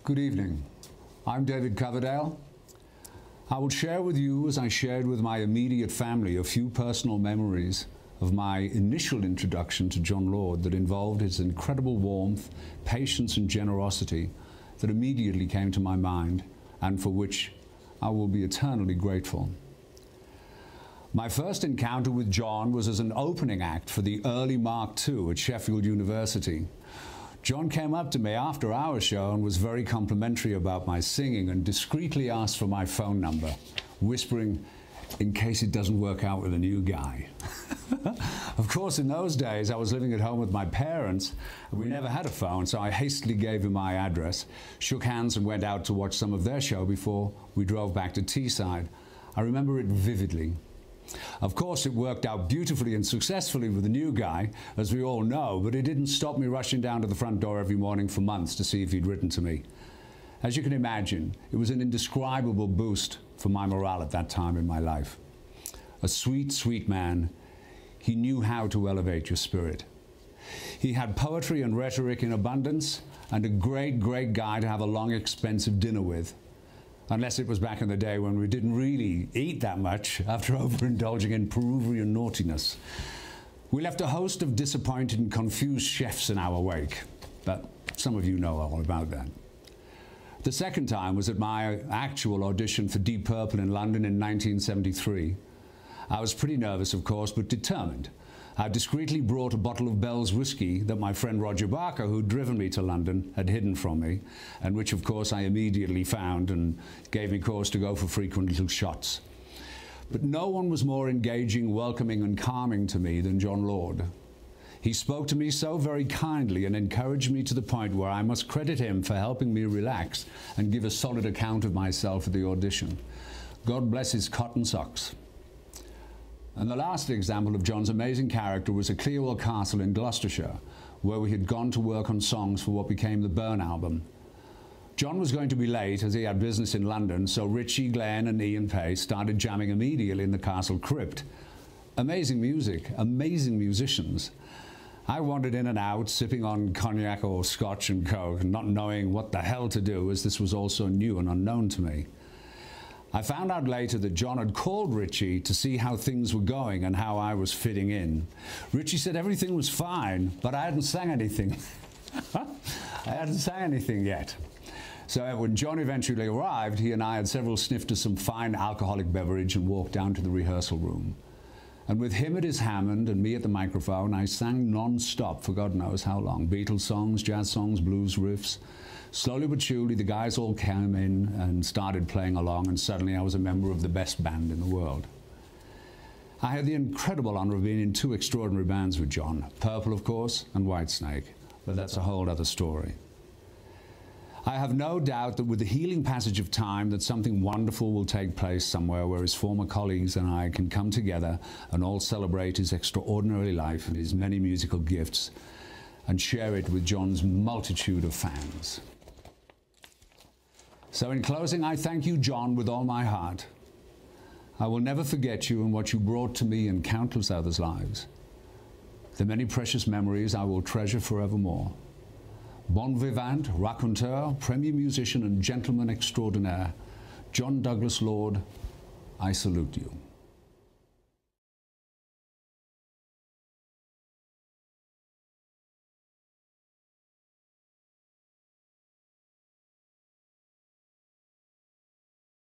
Good evening. I'm David Coverdale. I will share with you, as I shared with my immediate family, a few personal memories of my initial introduction to Jon Lord that involved his incredible warmth, patience and generosity that immediately came to my mind and for which I will be eternally grateful. My first encounter with Jon was as an opening act for the early Mark II at Sheffield University. Jon came up to me after our show and was very complimentary about my singing and discreetly asked for my phone number, whispering, in case it doesn't work out with a new guy. Of course, in those days, I was living at home with my parents, and we never had a phone, so I hastily gave him my address, shook hands and went out to watch some of their show before we drove back to Teesside. I remember it vividly. Of course, it worked out beautifully and successfully with the new guy, as we all know, but it didn't stop me rushing down to the front door every morning for months to see if he'd written to me. As you can imagine, it was an indescribable boost for my morale at that time in my life. A sweet, sweet man. He knew how to elevate your spirit. He had poetry and rhetoric in abundance, and a great, great guy to have a long, expensive dinner with. Unless it was back in the day when we didn't really eat that much after overindulging in Peruvian naughtiness. We left a host of disappointed and confused chefs in our wake, but some of you know all about that. The second time was at my actual audition for Deep Purple in London in 1973. I was pretty nervous, of course, but determined. I discreetly brought a bottle of Bell's whiskey that my friend Roger Barker, who'd driven me to London, had hidden from me, and which, of course, I immediately found and gave me cause to go for frequent little shots. But no one was more engaging, welcoming, and calming to me than Jon Lord. He spoke to me so very kindly and encouraged me to the point where I must credit him for helping me relax and give a solid account of myself at the audition. God bless his cotton socks. And the last example of Jon's amazing character was at Clearwell Castle in Gloucestershire, where we had gone to work on songs for what became the Burn album. Jon was going to be late as he had business in London, so Richie, Glenn and Ian Pace started jamming immediately in the castle crypt. Amazing music, amazing musicians. I wandered in and out, sipping on cognac or scotch and coke, not knowing what the hell to do, as this was all so new and unknown to me. I found out later that Jon had called Richie to see how things were going and how I was fitting in. Richie said everything was fine, but I hadn't sang anything. I hadn't sang anything yet. So when Jon eventually arrived, he and I had several sniffs of some fine alcoholic beverage and walked down to the rehearsal room. And with him at his Hammond and me at the microphone, I sang non-stop for God knows how long. Beatles songs, jazz songs, blues riffs. Slowly but surely, the guys all came in and started playing along, and suddenly I was a member of the best band in the world. I had the incredible honor of being in two extraordinary bands with Jon, Purple, of course, and Whitesnake, but that's a whole other story. I have no doubt that with the healing passage of time that something wonderful will take place somewhere where his former colleagues and I can come together and all celebrate his extraordinary life and his many musical gifts and share it with Jon's multitude of fans. So in closing, I thank you, Jon, with all my heart. I will never forget you and what you brought to me and countless others' lives. The many precious memories I will treasure forevermore. Bon vivant, raconteur, premier musician and gentleman extraordinaire, Jon Douglas Lord, I salute you.